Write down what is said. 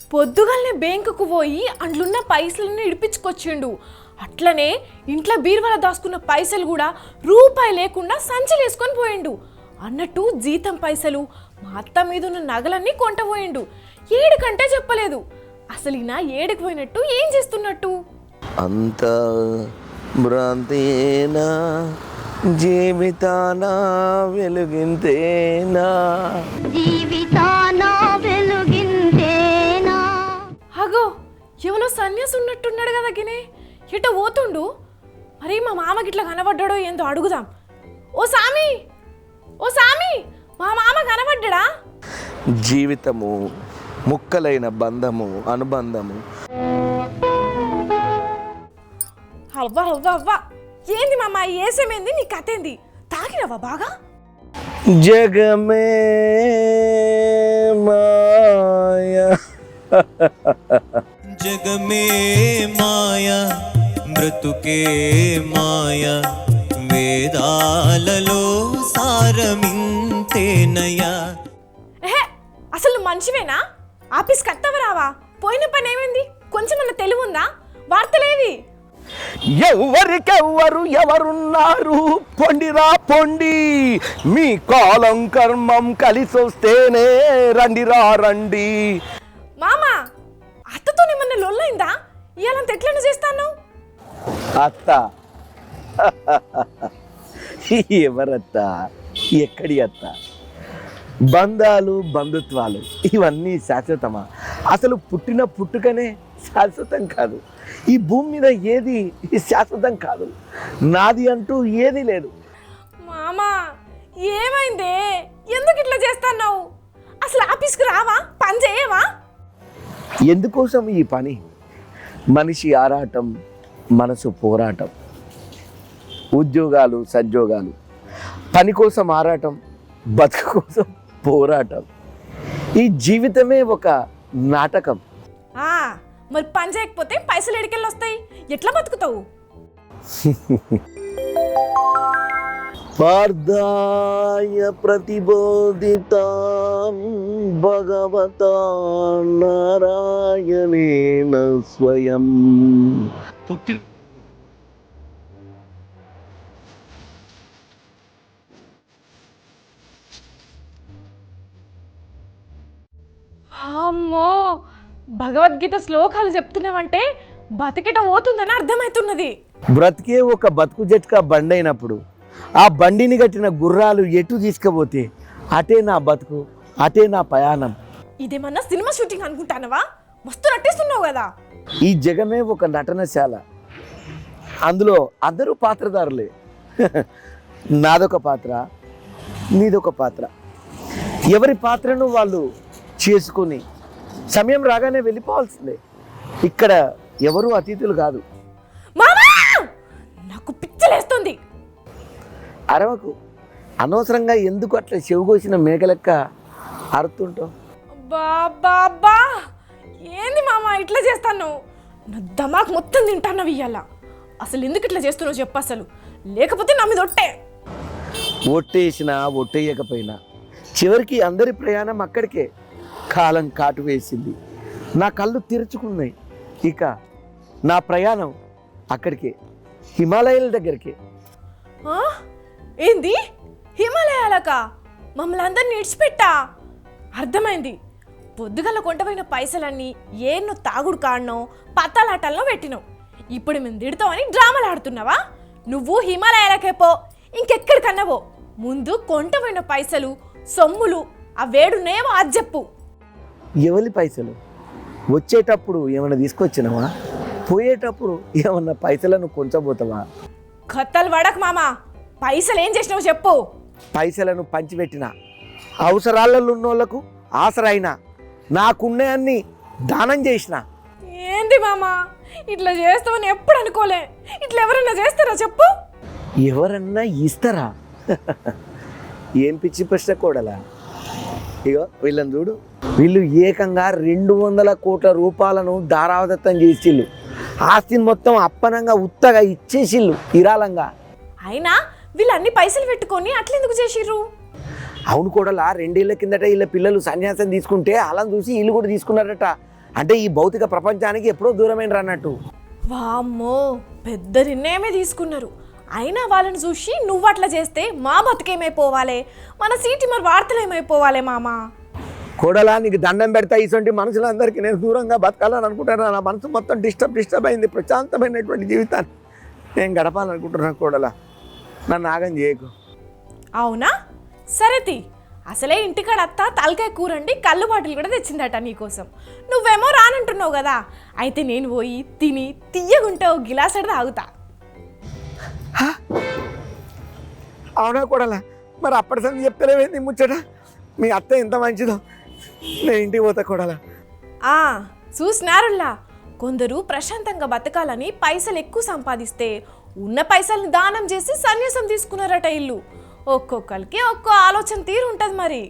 పొద్దుగాలనే బ్యాంకుకు పోయి అందులున్న పైసలను ఇడిపించుకొచ్చిండు. అట్లనే ఇంట్లో బీరువాల దాచుకున్న పైసలు కూడా రూపాయి లేకుండా సంచలేసుకొని పోయిండు. అన్నట్టు జీతం పైసలు మా అత్త మీద ఉన్న నగలన్నీ కొంటపోయిండు. ఏడుకంటే చెప్పలేదు. అసలు ఈయన ఏడుకు పోయినట్టు ఏం చేస్తున్నట్టు? అంత భ్రాంతేనా జీవితాన వెలుగింతేనా జీవితాన వెలుగిందేనా. అగో ఎవరో సన్యాసి ఉన్నట్టున్నాడు కదా గినే. ఇట పోతుండు. మరి మా మామకి ఇట్లా కనబడ్డాడో ఏందో అడుగుదాం. ఓ సామి, ఓ సామి, మా మామ కనబడ్డా? జీవితము ముక్కలైన బంధము అనుబంధము. అవ్వా అవ్వా అవ్వా, ఏంది మామ ఏసేమేంది? నీ కథ ఏంది? తాగినవా బాగా? జగమే మాయా జగమే మాయా మృతుకే మాయా వేదాలలో సారమింతేనయా. ఏహే, అసలు నువ్వు మనిషివేనా? ఆఫీస్కి అత్తవ రావా? పోయిన పని ఏమైంది? కొంచెమన్నా తెలివి ఉందా? వార్తలేవి? ఎవరికెవ్వరు ఎవరున్నారు? పొండిరా పొండి, మీ కాలం కర్మం కలిసొస్తేనే రండిరా రండి. మామ, అత్తతో ఏమన్నా లొల్లైందా? ఇయాలంత ఎట్లనే చేస్తాను? అత్త ఎవరత్త? ఎక్కడి అత్త? బంధాలు బంధుత్వాలు ఇవన్నీ శాశ్వతమా? అసలు పుట్టిన పుట్టుకనే శాశ్వతం కాదు. ఈ భూమి మీద ఏది శాశ్వతం కాదు. నాది అంటూ ఏది లేదు. మామ, ఏమైందే? ఎందుకు ఇట్లా చేస్తున్నావు? అసలు ఆఫీస్కి రావా? పని చేయవా? ఎందుకోసం ఈ పని? మనిషి ఆరాటం, మనసు పోరాటం. ఉద్యోగాలు సంజోగాలు, పని కోసం ఆరాటం, బతుకు కోసం పోరాటం. ఈ జీవితమే ఒక నాటకం. మరి పని చేయకపోతే పైసలు ఎడికెళ్ళి వస్తాయి? ఎట్లా బతుకుతావు? పార్థాయ ప్రతిబోధితాం భగవతా నారాయణేన స్వయం. అమ్మో, భగవద్గీత శ్లోకాలు చెప్తున్నావంటే బతికిట పోతుందని అర్థమవుతున్నది. బ్రతికే ఒక బతుకు జట్కా బండి అయినప్పుడు ఆ బండిని కట్టిన గుర్రాలు ఎటు తీసుకుపోతే అటే నా బతుకు, అటే నా ప్రయాణం. ఇదేమన్నా సినిమా షూటింగ్ అనుకుంటానవా? మస్తు నటిస్తున్నావు కదా. ఈ జగమే ఒక నటనశాల. అందులో అందరూ పాత్రధారులే. నాదొక పాత్ర, నీదొక పాత్ర. ఎవరి పాత్రను వాళ్ళు చేసుకుని సమయం రాగానే వెళ్ళిపోవాల్సిందే. ఇక్కడ ఎవరు అతిథులు కాదు. మామా, నాకు పిచ్చలేస్తుంది. అరవకు. అనవసరంగా ఎందుకు అట్లా చెవుకోసిన మేకలెక్క అరుతుంటావు? బాబా, ఏంది మామ ఇట్లా చేస్తాను? నా దమాక్ మొత్తం తింటాను ఇయ్యాల. అసలు ఎందుకు ఇట్లా చేస్తున్నావు చెప్పు అసలు. లేకపోతే నా మీద ఒట్టే. ఒట్టేసినా ఒట్టేయకపోయినా చివరికి అందరి ప్రయాణం అక్కడికే. కాలం కాటు వేసింది, నా కళ్ళు తెరుచుకున్నాయి. ఇక నా ప్రయాణం అక్కడికే, హిమాలయాల దగ్గరికే. ఆ? ఏంది? హిమాలయాలక మమ్మల్ని అందరిని ఇడిచిపెట్టా? అర్థమైంది. పొద్దుగల కొంటపోయిన పైసలన్నీ ఏన్నో తాగుడు కాడనో పత్తాలాటల్లో పెట్టినావు. ఇప్పుడు మేము తిడతామని డ్రామాలు ఆడుతున్నావా? నువ్వు హిమాలయాలకే పో, ఇంకెక్కడికన్నా పో. ముందు కొంటపోయిన పైసలు సొమ్ములు ఆ వేడునేమో అది చెప్పు. ఎవరి పైసలు? వచ్చేటప్పుడు ఏమన్నా తీసుకొచ్చినావా? పోయేటప్పుడు ఏమన్నా పైసలను కొంచబోతావా? కత్తలు వడకు మామ. పైసలు ఏం చేసినావు చెప్పు. పైసలను పంచిపెట్టిన, అవసరాలలో ఉన్నోళ్లకు ఆసరైనా, నాకున్నే అన్ని దానం చేసిన. ఏంది మామ ఇట్లా చేస్తావని ఎప్పుడు అనుకోలే. ఇట్లా ఎవరన్నా చేస్తారా చెప్పు? ఎవరన్నా ఇస్తారా? ఏం పిచ్చి ప్రశ్న కూడలా. ఇగో వీళ్ళని చూడు. వీళ్ళు ఏకంగా 200 కోట్ల రూపాయలను దారావదత్తం చేసిళ్ళు. ఆస్తిని మొత్తం అప్పనంగా ఉత్తగా ఇచ్చేసిళ్ళు విరాళంగా. అయినా వీళ్ళు అన్ని పైసలు పెట్టుకొని అట్లెందుకు చేసిర్రు? అవును కూడలా, 2 ఏళ్ల కిందట వీళ్ళ పిల్లలు సన్యాసం తీసుకుంటే అలా చూసి వీళ్ళు కూడా తీసుకున్నారట. అంటే ఈ భౌతిక ప్రపంచానికి ఎప్పుడో దూరమైన అన్నట్టు. వామ్మో, పెద్ద నిర్ణయమే తీసుకున్నారు. అయినా వాళ్ళని చూసి నువ్వు అట్లా చేస్తే మా బతుకేమైపోవాలి, మన సీటి మరి వార్తలు ఏమైపోవాలి మామ. కోడలా నీకు దండం పెడతా, ఇటువంటి మనుషులందరికీ నేను దూరంగా బతకాలని అనుకుంటున్నాను. నా మనసు మొత్తం డిస్టర్బ్ అయింది. ప్రశాంతమైనటువంటి జీవితాన్ని నేను గడపాలనుకుంటున్నాను. కోడలా నన్ను ఆగం చేయకు. అవునా, సరే తీ. అసలే ఇంటికాడ అత్త తలకాయ కూరండి కళ్ళు బాటిల్ కూడా తెచ్చిందట నీకోసం. నువ్వేమో రానంటున్నావు కదా, అయితే నేను పోయి తిని తీయగుంటే ఒక గిలాస్ అడితే తాగుతా. అవునా కోడలా, మరి అప్పటి సంగతి చెప్తలేవేంది ముచ్చట? మీ అత్త ఎంత మంచిదో. నేను ఇంటికి పోతా కోడలా. చూసినారులా, కొందరు ప్రశాంతంగా బతకాలని పైసలు ఎక్కువ సంపాదిస్తే ఉన్న పైసల్ని దానం చేసి సన్యాసం తీసుకున్నారట ఇల్లు. ఒక్కొక్కరికి ఒక్కో ఆలోచన తీరు ఉంటుంది మరి.